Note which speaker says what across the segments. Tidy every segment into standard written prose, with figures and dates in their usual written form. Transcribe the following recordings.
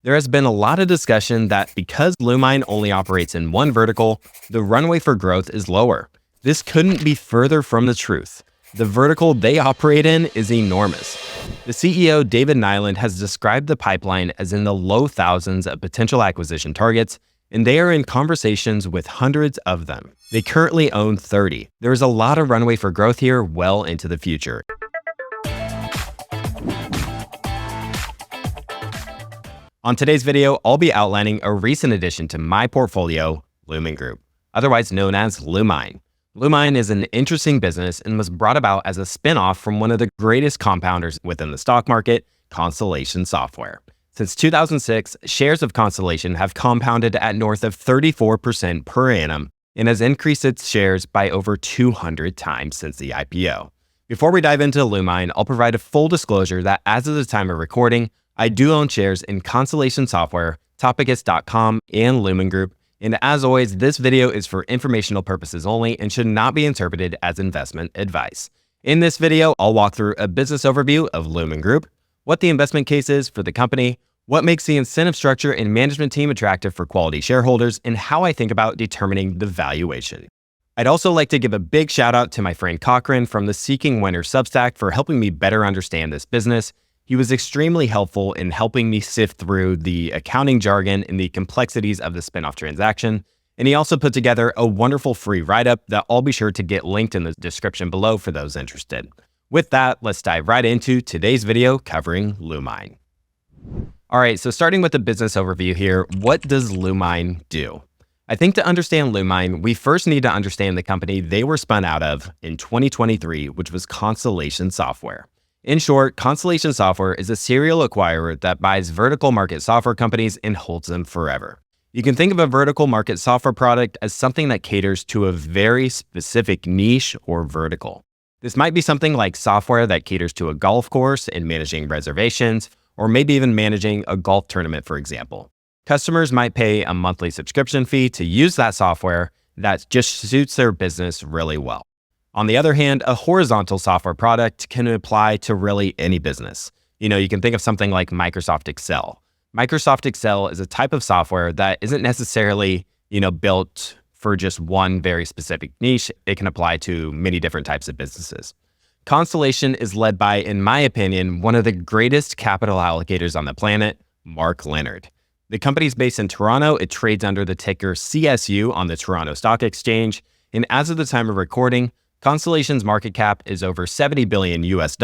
Speaker 1: There has been a lot of discussion that because Lumine only operates in one vertical, the runway for growth is lower. This couldn't be further from the truth. The vertical they operate in is enormous. The CEO, David Nyland, has described the pipeline as in the low thousands of potential acquisition targets, and they are in conversations with hundreds of them. They currently own 30. There is a lot of runway for growth here well into the future. On today's video, I'll be outlining a recent addition to my portfolio, Lumine Group, otherwise known as Lumine. Lumine is an interesting business and was brought about as a spin-off from one of the greatest compounders within the stock market, Constellation Software. Since 2006, shares of Constellation have compounded at north of 34% per annum and has increased its shares by over 200 times since the IPO. Before we dive into Lumine, I'll provide a full disclosure that as of the time of recording, I do own shares in Constellation Software, Topicus.com, and Lumine Group. And as always, this video is for informational purposes only and should not be interpreted as investment advice. In this video, I'll walk through a business overview of Lumine Group, what the investment case is for the company, what makes the incentive structure and management team attractive for quality shareholders, and how I think about determining the valuation. I'd also like to give a big shout out to my friend Cochran from the Seeking Winners Substack for helping me better understand this business. He was extremely helpful in helping me sift through the accounting jargon and the complexities of the spinoff transaction. And he also put together a wonderful free write-up that I'll be sure to get linked in the description below for those interested. With that, let's dive right into today's video covering Lumine. All right, so starting with the business overview here, what does Lumine do? I think to understand Lumine, we first need to understand the company they were spun out of in 2023, which was Constellation Software. In short, Constellation Software is a serial acquirer that buys vertical market software companies and holds them forever. You can think of a vertical market software product as something that caters to a very specific niche or vertical. This might be something like software that caters to a golf course and managing reservations, or maybe even managing a golf tournament, for example. Customers might pay a monthly subscription fee to use that software that just suits their business really well. On the other hand, a horizontal software product can apply to really any business. You can think of something like Microsoft Excel. Microsoft Excel is a type of software that isn't necessarily, built for just one very specific niche. It can apply to many different types of businesses. Constellation is led by, in my opinion, one of the greatest capital allocators on the planet, Mark Leonard. The company's based in Toronto. It trades under the ticker CSU on the Toronto Stock Exchange. And as of the time of recording, Constellation's market cap is over $70 billion US.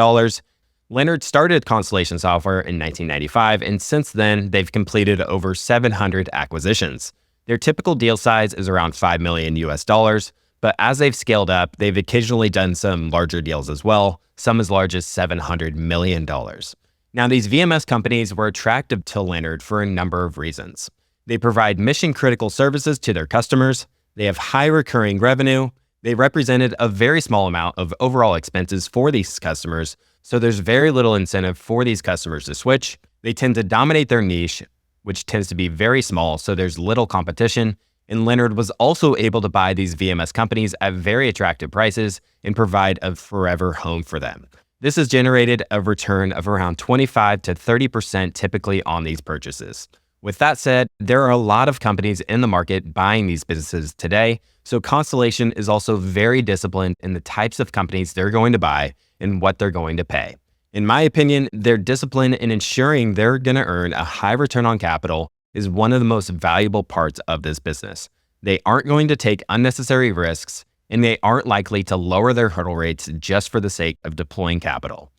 Speaker 1: Leonard started Constellation Software in 1995, and since then, they've completed over 700 acquisitions. Their typical deal size is around $5 million US, but as they've scaled up, they've occasionally done some larger deals as well, some as large as $700 million. Now, these VMS companies were attractive to Leonard for a number of reasons. They provide mission-critical services to their customers, they have high recurring revenue, they represented a very small amount of overall expenses for these customers, so there's very little incentive for these customers to switch. They tend to dominate their niche, which tends to be very small, so there's little competition. And Leonard was also able to buy these VMS companies at very attractive prices and provide a forever home for them. This has generated a return of around 25 to 30% typically on these purchases. With that said, there are a lot of companies in the market buying these businesses today, so Constellation is also very disciplined in the types of companies they're going to buy and what they're going to pay. In my opinion, their discipline in ensuring they're going to earn a high return on capital is one of the most valuable parts of this business. They aren't going to take unnecessary risks, and they aren't likely to lower their hurdle rates just for the sake of deploying capital.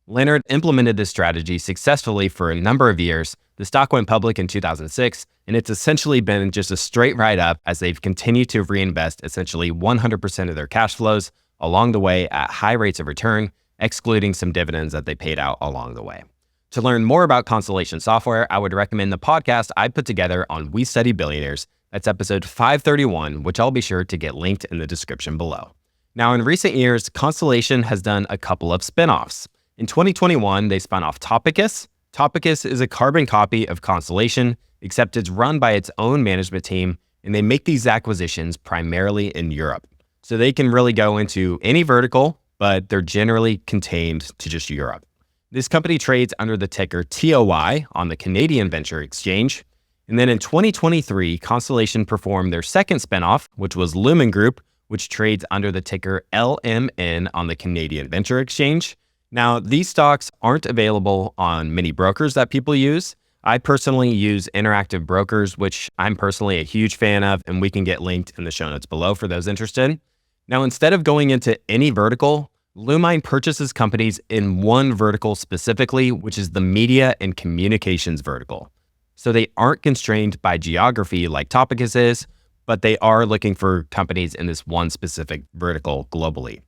Speaker 1: Leonard implemented this strategy successfully for a number of years. The stock went public in 2006, and it's essentially been just a straight ride up as they've continued to reinvest essentially 100% of their cash flows along the way at high rates of return, excluding some dividends that they paid out along the way. To learn more about Constellation Software, I would recommend the podcast I put together on We Study Billionaires. That's episode 531, which I'll be sure to get linked in the description below. Now, in recent years, Constellation has done a couple of spinoffs. In 2021, they spun off Topicus. Topicus is a carbon copy of Constellation, except it's run by its own management team, and they make these acquisitions primarily in Europe. So they can really go into any vertical, but they're generally contained to just Europe. This company trades under the ticker TOY on the Canadian Venture Exchange. And then in 2023, Constellation performed their second spinoff, which was Lumine Group, which trades under the ticker LMN on the Canadian Venture Exchange. Now, these stocks aren't available on many brokers that people use. I personally use Interactive Brokers, which I'm personally a huge fan of, and we can get linked in the show notes below for those interested. Now, instead of going into any vertical, Lumine purchases companies in one vertical specifically, which is the media and communications vertical. So they aren't constrained by geography like Topicus is, but they are looking for companies in this one specific vertical globally.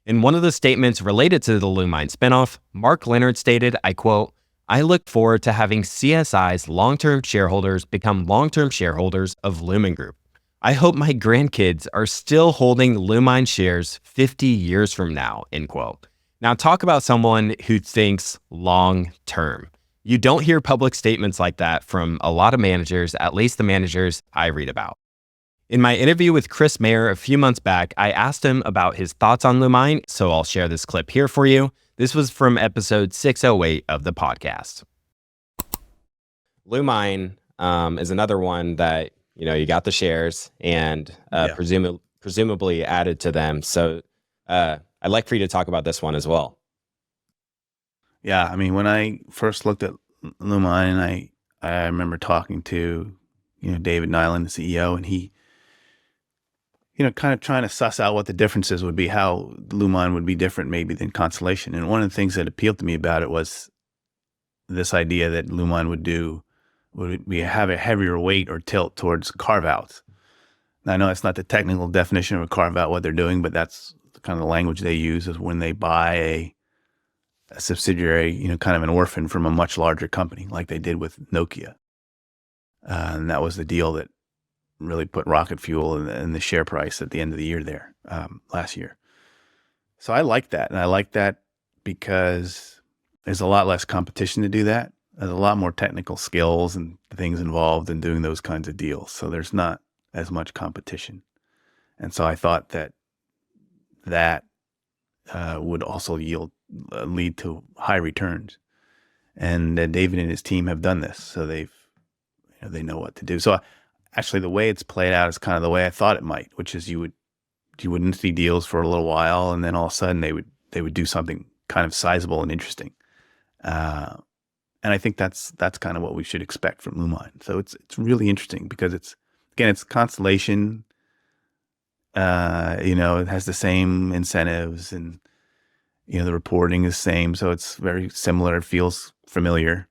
Speaker 1: In one of the statements related to the Lumine spinoff, Mark Leonard stated, I quote, "I look forward to having CSI's long-term shareholders become long-term shareholders of Lumine Group. I hope my grandkids are still holding Lumine shares 50 years from now," end quote. Now talk about someone who thinks long-term. You don't hear public statements like that from a lot of managers, at least the managers I read about. In my interview with Chris Mayer a few months back, I asked him about his thoughts on Lumine, so I'll share this clip here for you. This was from episode 608 of the podcast. Lumine is another one that, you got the shares and presumably added to them. So I'd like for you to talk about this one as well.
Speaker 2: Yeah, I mean, when I first looked at Lumine, I remember talking to, David Nyland, the CEO, and he, kind of trying to suss out what the differences would be, how Lumine would be different maybe than Constellation. And one of the things that appealed to me about it was this idea that Lumine would have a heavier weight or tilt towards carve-outs. Now, I know that's not the technical definition of a carve-out, what they're doing, but that's kind of the language they use is when they buy a subsidiary, kind of an orphan from a much larger company, like they did with Nokia. And that was the deal that really put rocket fuel in the share price at the end of the year there, last year. So I like that. And I like that because there's a lot less competition to do that. There's a lot more technical skills and things involved in doing those kinds of deals. So there's not as much competition. And so I thought that would also lead to high returns. And David and his team have done this. So they know what to do. So actually the way it's played out is kind of the way I thought it might, which is you wouldn't see deals for a little while, and then all of a sudden they would do something kind of sizable and interesting. And I think that's kind of what we should expect from Lumine. So it's really interesting because it's Constellation. It has the same incentives and the reporting is the same, so it's very similar. It feels familiar,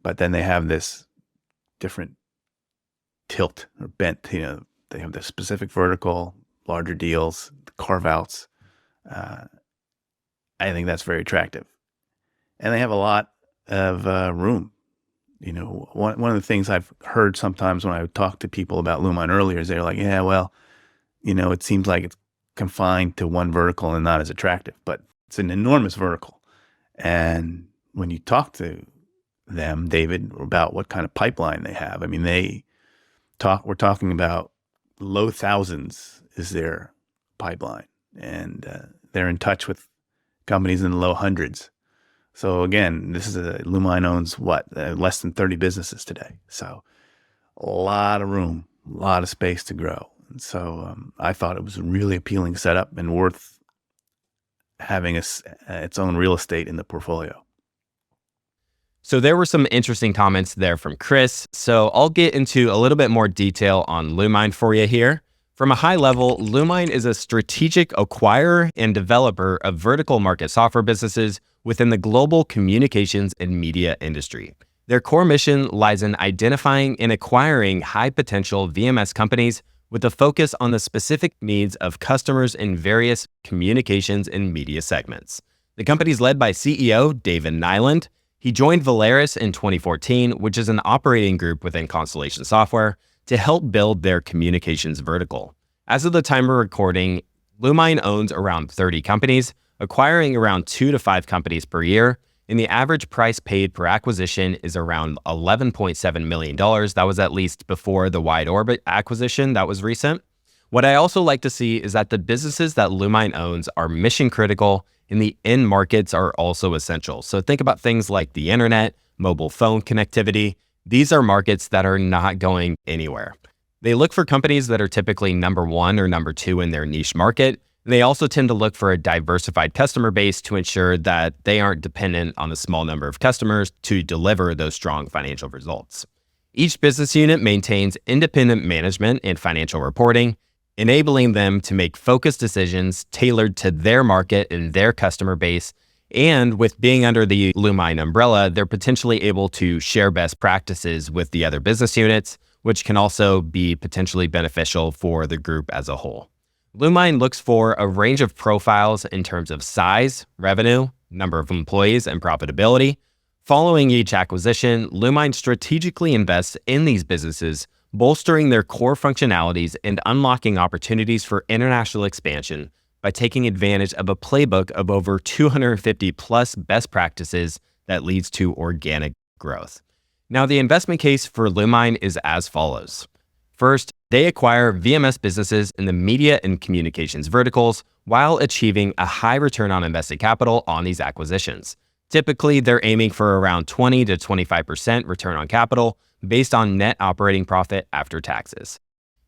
Speaker 2: but then they have this different tilt or bent. They have the specific vertical, larger deals, carve-outs. I think that's very attractive, and they have a lot of room. One of the things I've heard sometimes when I talk to people about Lumine earlier is they're like, yeah, well, it seems like it's confined to one vertical and not as attractive, but it's an enormous vertical. And when you talk to them, David, about what kind of pipeline they have, I mean, we're talking about low thousands is their pipeline, and they're in touch with companies in the low hundreds. So again, Lumine owns less than 30 businesses today. So a lot of room, a lot of space to grow. And so I thought it was a really appealing setup and worth having its own real estate in the portfolio.
Speaker 1: So there were some interesting comments there from Chris. So I'll get into a little bit more detail on Lumine for you here. From a high level, Lumine is a strategic acquirer and developer of vertical market software businesses within the global communications and media industry. Their core mission lies in identifying and acquiring high potential VMS companies with a focus on the specific needs of customers in various communications and media segments. The company is led by CEO David Nyland. He joined Valaris in 2014, which is an operating group within Constellation Software, to help build their communications vertical. As of the time of recording, Lumine owns around 30 companies, acquiring around 2 to 5 companies per year, and the average price paid per acquisition is around $11.7 million. That was at least before the WideOrbit acquisition that was recent. What I also like to see is that the businesses that Lumine owns are mission critical and the end markets are also essential. So think about things like the internet, mobile phone connectivity. These are markets that are not going anywhere. They look for companies that are typically number one or number two in their niche market. They also tend to look for a diversified customer base to ensure that they aren't dependent on a small number of customers to deliver those strong financial results. Each business unit maintains independent management and financial reporting, enabling them to make focused decisions tailored to their market and their customer base. And with being under the Lumine umbrella, they're potentially able to share best practices with the other business units, which can also be potentially beneficial for the group as a whole. Lumine looks for a range of profiles in terms of size, revenue, number of employees, and profitability. Following each acquisition, Lumine strategically invests in these businesses, bolstering their core functionalities and unlocking opportunities for international expansion by taking advantage of a playbook of over 250 plus best practices that leads to organic growth. Now, the investment case for Lumine is as follows. First, they acquire VMS businesses in the media and communications verticals while achieving a high return on invested capital on these acquisitions. Typically, they're aiming for around 20 to 25% return on capital based on net operating profit after taxes.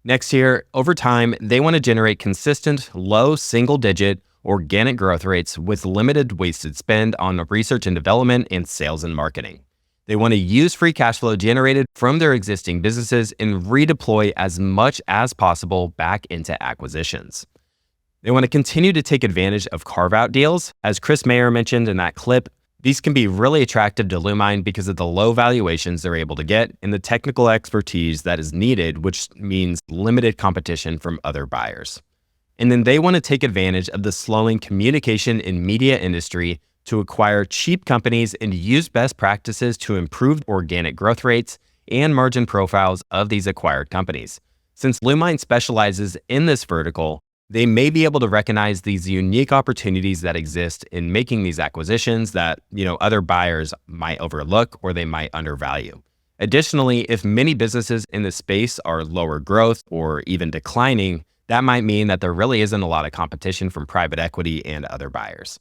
Speaker 1: Next year, over time, they want to generate consistent, low single-digit organic growth rates with limited wasted spend on research and development and sales and marketing. They want to use free cash flow generated from their existing businesses and redeploy as much as possible back into acquisitions. They want to continue to take advantage of carve-out deals. As Chris Mayer mentioned in that clip, these can be really attractive to Lumine because of the low valuations they're able to get and the technical expertise that is needed, which means limited competition from other buyers. And then they want to take advantage of the slowing communication and media industry to acquire cheap companies and use best practices to improve organic growth rates and margin profiles of these acquired companies. Since Lumine specializes in this vertical, they may be able to recognize these unique opportunities that exist in making these acquisitions that, other buyers might overlook or they might undervalue. Additionally, if many businesses in the space are lower growth or even declining, that might mean that there really isn't a lot of competition from private equity and other buyers.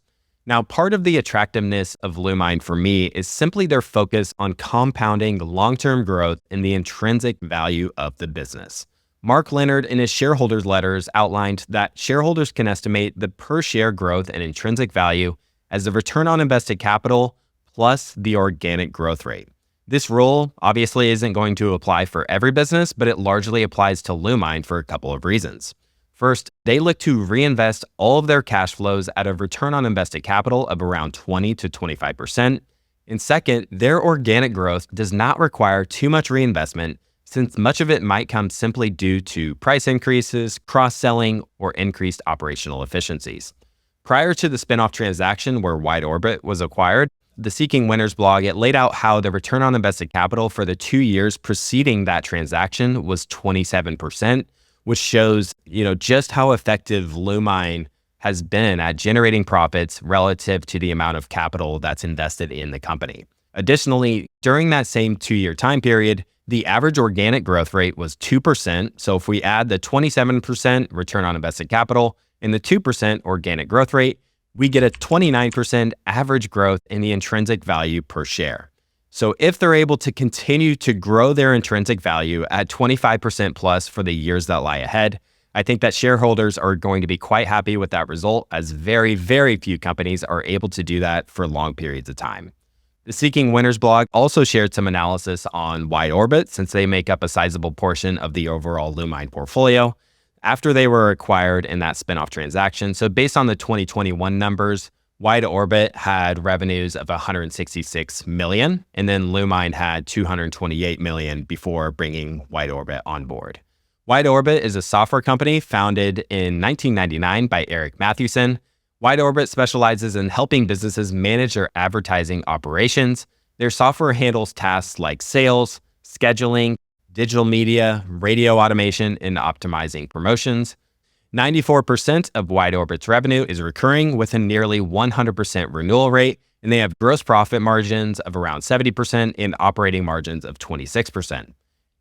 Speaker 1: Now, part of the attractiveness of Lumine for me is simply their focus on compounding long-term growth and the intrinsic value of the business. Mark Leonard in his shareholders letters outlined that shareholders can estimate the per share growth and intrinsic value as the return on invested capital plus the organic growth rate. This rule obviously isn't going to apply for every business, but it largely applies to Lumine for a couple of reasons. First, they look to reinvest all of their cash flows at a return on invested capital of around 20 to 25%. And second, their organic growth does not require too much reinvestment, since much of it might come simply due to price increases, cross-selling, or increased operational efficiencies. Prior to the spinoff transaction where WideOrbit was acquired, the Seeking Winners blog, it laid out how the return on invested capital for the 2 years preceding that transaction was 27%, which shows, just how effective Lumine has been at generating profits relative to the amount of capital that's invested in the company. Additionally, during that same 2-year time period, the average organic growth rate was 2%. So if we add the 27% return on invested capital and the 2% organic growth rate, we get a 29% average growth in the intrinsic value per share. So if they're able to continue to grow their intrinsic value at 25% plus for the years that lie ahead, I think that shareholders are going to be quite happy with that result, as very, very few companies are able to do that for long periods of time. The Seeking Winners blog also shared some analysis on WideOrbit, since they make up a sizable portion of the overall Lumine portfolio after they were acquired in that spinoff transaction. So based on the 2021 numbers, WideOrbit had revenues of $166 million, and then Lumine had $228 million before bringing WideOrbit on board. WideOrbit is a software company founded in 1999 by Eric Mathewson. WideOrbit specializes in helping businesses manage their advertising operations. Their software handles tasks like sales, scheduling, digital media, radio automation, and optimizing promotions. 94% of WideOrbit's revenue is recurring with a nearly 100% renewal rate, and they have gross profit margins of around 70% and operating margins of 26%.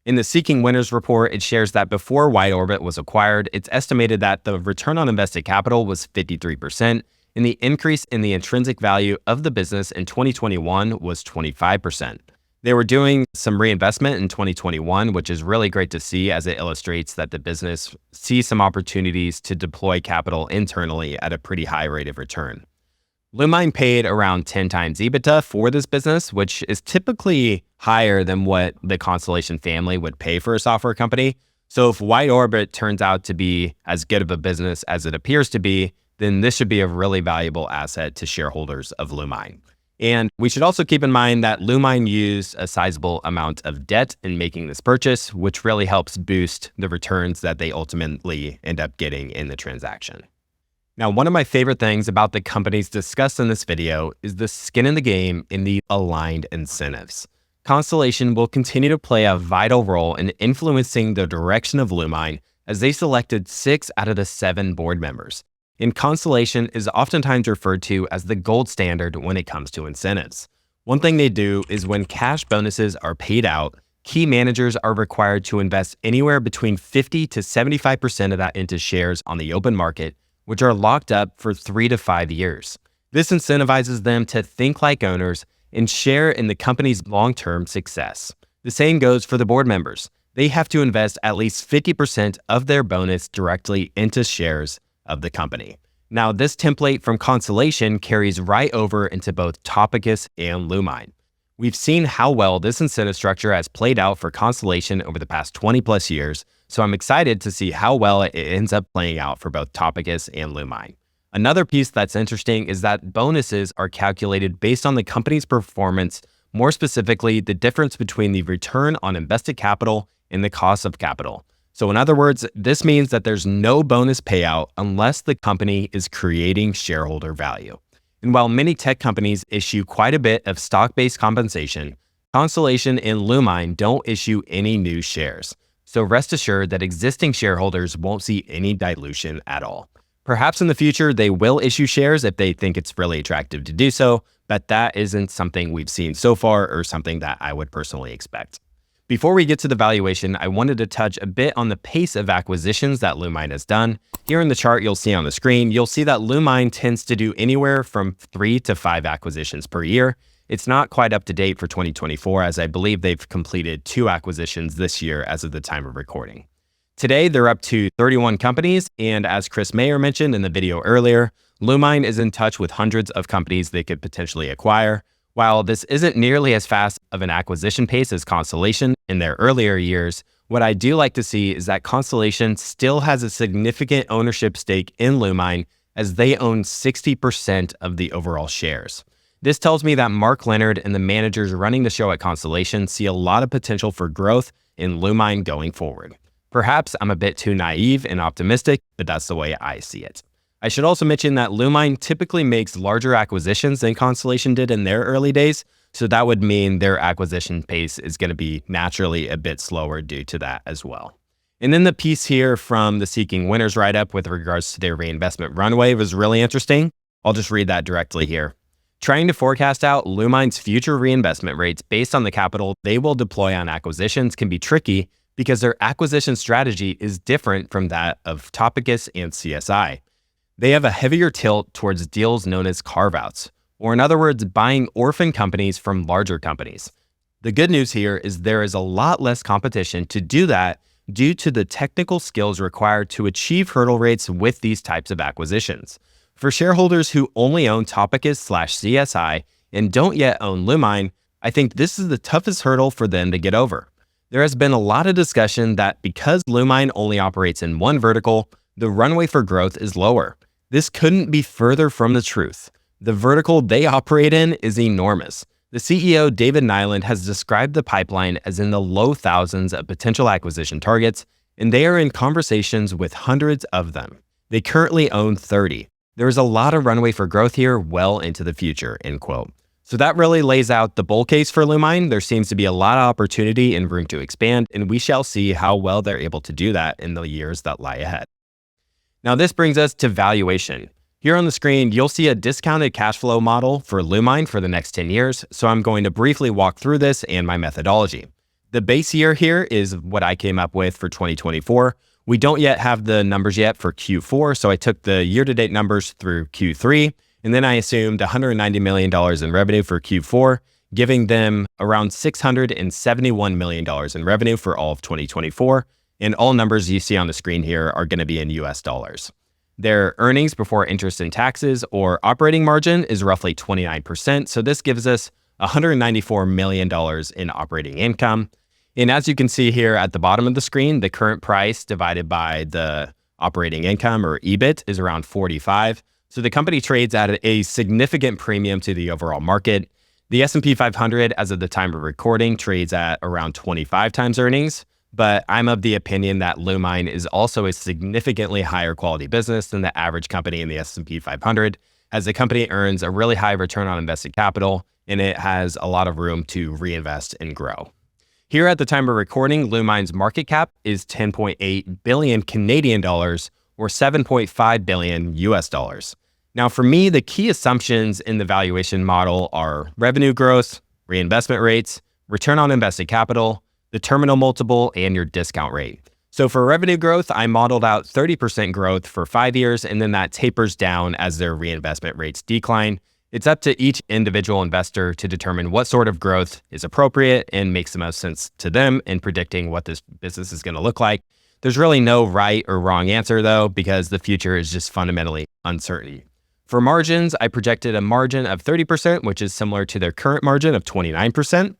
Speaker 1: In the Seeking Winners report, it shares that before WideOrbit was acquired, it's estimated that the return on invested capital was 53%, and the increase in the intrinsic value of the business in 2021 was 25%. They were doing some reinvestment in 2021, which is really great to see as it illustrates that the business sees some opportunities to deploy capital internally at a pretty high rate of return. Lumine paid around 10 times EBITDA for this business, which is typically higher than what the Constellation family would pay for a software company. So if WideOrbit turns out to be as good of a business as it appears to be, then this should be a really valuable asset to shareholders of Lumine. And we should also keep in mind that Lumine used a sizable amount of debt in making this purchase, which really helps boost the returns that they ultimately end up getting in the transaction. Now, one of my favorite things about the companies discussed in this video is the skin in the game in the aligned incentives. Constellation will continue to play a vital role in influencing the direction of Lumine as they selected 6 out of the 7 board members. And Constellation is oftentimes referred to as the gold standard when it comes to incentives. One thing they do is when cash bonuses are paid out, key managers are required to invest anywhere between 50 to 75% of that into shares on the open market, which are locked up for 3 to 5 years. This incentivizes them to think like owners and share in the company's long-term success. The same goes for the board members. They have to invest at least 50% of their bonus directly into shares of the company. Now, this template from Constellation carries right over into both Topicus and Lumine. We've seen how well this incentive structure has played out for Constellation over the past 20 plus years, so I'm excited to see how well it ends up playing out for both Topicus and Lumine. Another piece that's interesting is that bonuses are calculated based on the company's performance, more specifically, the difference between the return on invested capital and the cost of capital. So in other words, this means that there's no bonus payout unless the company is creating shareholder value. And while many tech companies issue quite a bit of stock-based compensation, Constellation and Lumine don't issue any new shares. So rest assured that existing shareholders won't see any dilution at all. Perhaps in the future, they will issue shares if they think it's really attractive to do so, but that isn't something we've seen so far or something that I would personally expect. Before we get to the valuation, I wanted to touch a bit on the pace of acquisitions that Lumine has done. Here in the chart you'll see on the screen, you'll see that Lumine tends to do anywhere from 3 to 5 acquisitions per year. It's not quite up to date for 2024, as I believe they've completed 2 acquisitions this year as of the time of recording. Today, they're up to 31 companies, and as Chris Mayer mentioned in the video earlier, Lumine is in touch with hundreds of companies they could potentially acquire. While this isn't nearly as fast of an acquisition pace as Constellation in their earlier years, what I do like to see is that Constellation still has a significant ownership stake in Lumine as they own 60% of the overall shares. This tells me that Mark Leonard and the managers running the show at Constellation see a lot of potential for growth in Lumine going forward. Perhaps I'm a bit too naive and optimistic, but that's the way I see it. I should also mention that Lumine typically makes larger acquisitions than Constellation did in their early days, so that would mean their acquisition pace is going to be naturally a bit slower due to that as well. And then the piece here from the Seeking Winners write-up with regards to their reinvestment runway was really interesting. I'll just read that directly here. Trying to forecast out Lumine's future reinvestment rates based on the capital they will deploy on acquisitions can be tricky because their acquisition strategy is different from that of Topicus and CSI. They have a heavier tilt towards deals known as carve-outs, or in other words, buying orphan companies from larger companies. The good news here is there is a lot less competition to do that due to the technical skills required to achieve hurdle rates with these types of acquisitions. For shareholders who only own Topicus/CSI and don't yet own Lumine, I think this is the toughest hurdle for them to get over. There has been a lot of discussion that because Lumine only operates in one vertical, the runway for growth is lower. This couldn't be further from the truth. The vertical they operate in is enormous. The CEO, David Nyland, has described the pipeline as in the low thousands of potential acquisition targets, and they are in conversations with hundreds of them. They currently own 30. There is a lot of runway for growth here well into the future, end quote. So that really lays out the bull case for Lumine. There seems to be a lot of opportunity and room to expand, and we shall see how well they're able to do that in the years that lie ahead. Now, this brings us to valuation. Here on the screen, you'll see a discounted cash flow model for Lumine for the next 10 years, so I'm going to briefly walk through this and my methodology. The base year here is what I came up with for 2024, We don't yet have the numbers yet for Q4, so I took the year-to-date numbers through Q3, and then I assumed $190 million in revenue for Q4, giving them around $671 million in revenue for all of 2024. And all numbers you see on the screen here are going to be in US dollars. Their earnings before interest and taxes, or operating margin, is roughly 29%. So this gives us $194 million in operating income. And as you can see here at the bottom of the screen, the current price divided by the operating income, or EBIT, is around 45. So the company trades at a significant premium to the overall market. The S&P 500, as of the time of recording, trades at around 25 times earnings. But I'm of the opinion that Lumine is also a significantly higher quality business than the average company in the S&P 500, as the company earns a really high return on invested capital, and it has a lot of room to reinvest and grow. Here at the time of recording, Lumine's market cap is 10.8 billion Canadian dollars, or 7.5 billion US dollars. Now, for me, the key assumptions in the valuation model are revenue growth, reinvestment rates, return on invested capital, the terminal multiple, and your discount rate. So for revenue growth, I modeled out 30% growth for 5 years, and then that tapers down as their reinvestment rates decline. It's up to each individual investor to determine what sort of growth is appropriate and makes the most sense to them in predicting what this business is going to look like. There's really no right or wrong answer, though, because the future is just fundamentally uncertain. For margins, I projected a margin of 30%, which is similar to their current margin of 29%.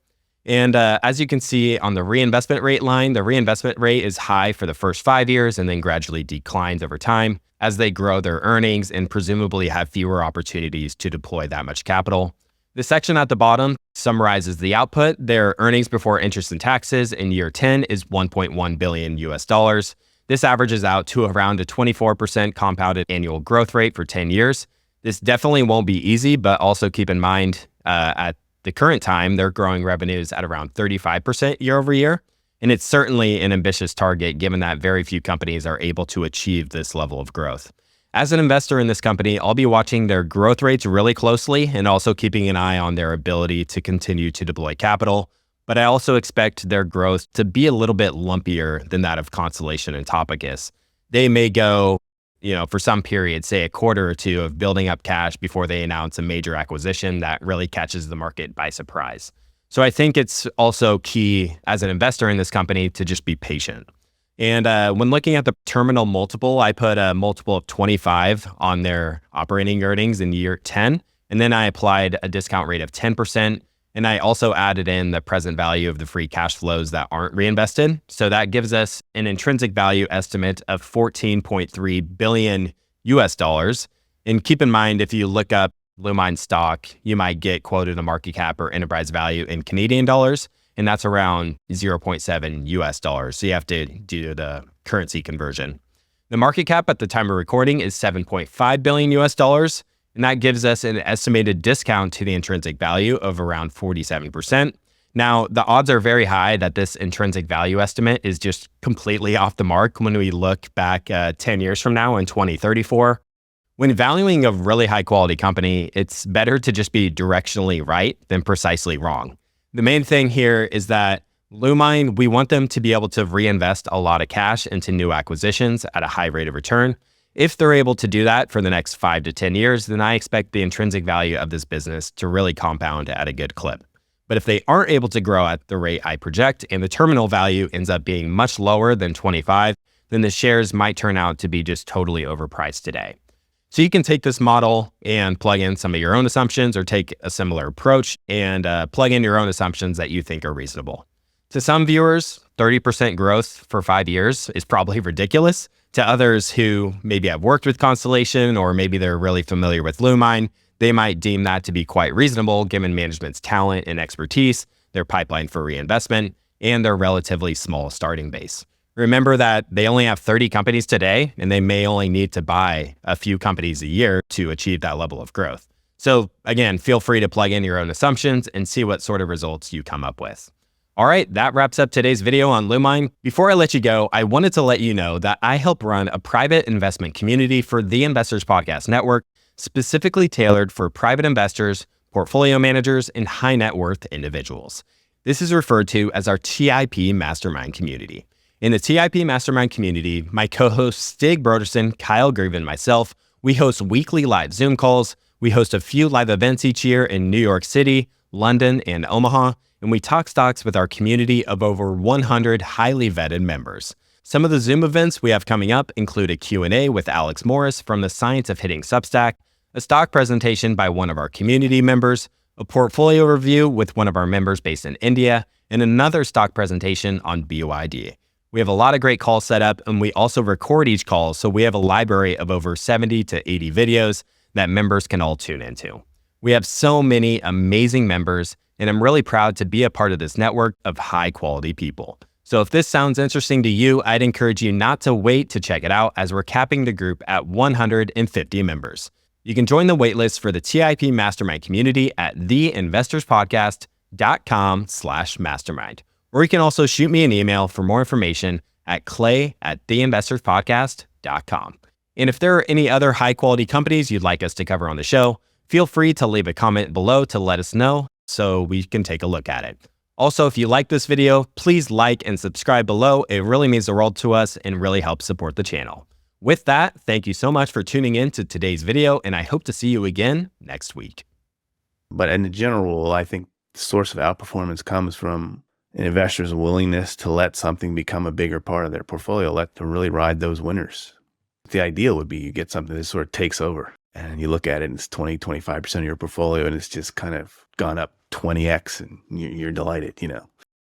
Speaker 1: And as you can see on the reinvestment rate line, the reinvestment rate is high for the first 5 years and then gradually declines over time as they grow their earnings and presumably have fewer opportunities to deploy that much capital. The section at the bottom summarizes the output. Their earnings before interest and taxes in year 10 is 1.1 billion US dollars. This averages out to around a 24% compounded annual growth rate for 10 years. This definitely won't be easy, but also keep in mind at the current time, they're growing revenues at around 35% year over year. And it's certainly an ambitious target given that very few companies are able to achieve this level of growth. As an investor in this company, I'll be watching their growth rates really closely and also keeping an eye on their ability to continue to deploy capital. But I also expect their growth to be a little bit lumpier than that of Constellation and Topicus. They may go, for some period, say a quarter or two of building up cash before they announce a major acquisition that really catches the market by surprise. So I think it's also key as an investor in this company to just be patient. And when looking at the terminal multiple, I put a multiple of 25 on their operating earnings in year 10. And then I applied a discount rate of 10%. And I also added in the present value of the free cash flows that aren't reinvested. So that gives us an intrinsic value estimate of 14.3 billion US dollars. And keep in mind, if you look up Lumine stock, you might get quoted a market cap or enterprise value in Canadian dollars, and that's around 0.7 US dollars. So you have to do the currency conversion. The market cap at the time of recording is 7.5 billion US dollars. And that gives us an estimated discount to the intrinsic value of around 47%. Now, the odds are very high that this intrinsic value estimate is just completely off the mark when we look back 10 years from now in 2034. When valuing a really high quality company, it's better to just be directionally right than precisely wrong. The main thing here is that Lumine, we want them to be able to reinvest a lot of cash into new acquisitions at a high rate of return. If they're able to do that for the next 5 to 10 years, then I expect the intrinsic value of this business to really compound at a good clip. But if they aren't able to grow at the rate I project and the terminal value ends up being much lower than 25, then the shares might turn out to be just totally overpriced today. So you can take this model and plug in some of your own assumptions or take a similar approach and plug in your own assumptions that you think are reasonable. To some viewers, 30% growth for 5 years is probably ridiculous. To others who maybe have worked with Constellation or maybe they're really familiar with Lumine, they might deem that to be quite reasonable given management's talent and expertise, their pipeline for reinvestment, and their relatively small starting base. Remember that they only have 30 companies today, and they may only need to buy a few companies a year to achieve that level of growth. So again, feel free to plug in your own assumptions and see what sort of results you come up with. All right, that wraps up today's video on Lumine. Before I let you go, I wanted to let you know that I help run a private investment community for the Investors Podcast Network, specifically tailored for private investors, portfolio managers, and high net worth individuals. This is referred to as our TIP Mastermind Community. In the TIP Mastermind community, my co-hosts Stig Broderson, Kyle Grieve, and myself, we host weekly live Zoom calls. We host a few live events each year in New York City, London, and Omaha, and we talk stocks with our community of over 100 highly vetted members. Some of the Zoom events we have coming up include a Q&A with Alex Morris from The Science of Hitting Substack, a stock presentation by one of our community members, a portfolio review with one of our members based in India, and another stock presentation on BYD. We have a lot of great calls set up, and we also record each call, so we have a library of over 70 to 80 videos that members can all tune into. We have so many amazing members, and I'm really proud to be a part of this network of high-quality people. So if this sounds interesting to you, I'd encourage you not to wait to check it out, as we're capping the group at 150 members. You can join the waitlist for the TIP Mastermind community at theinvestorspodcast.com/mastermind. Or you can also shoot me an email for more information at clay@theinvestorspodcast.com. And if there are any other high-quality companies you'd like us to cover on the show, feel free to leave a comment below to let us know so we can take a look at it. Also, if you like this video, please like and subscribe below. It really means the world to us and really helps support the channel. With that, thank you so much for tuning in to today's video, and I hope to see you again next week.
Speaker 2: But in general, I think the source of outperformance comes from an investor's willingness to let something become a bigger part of their portfolio, let them really ride those winners. The ideal would be you get something that sort of takes over, and you look at it and it's 20, 25% of your portfolio, and it's just kind of gone up 20x, and you're delighted,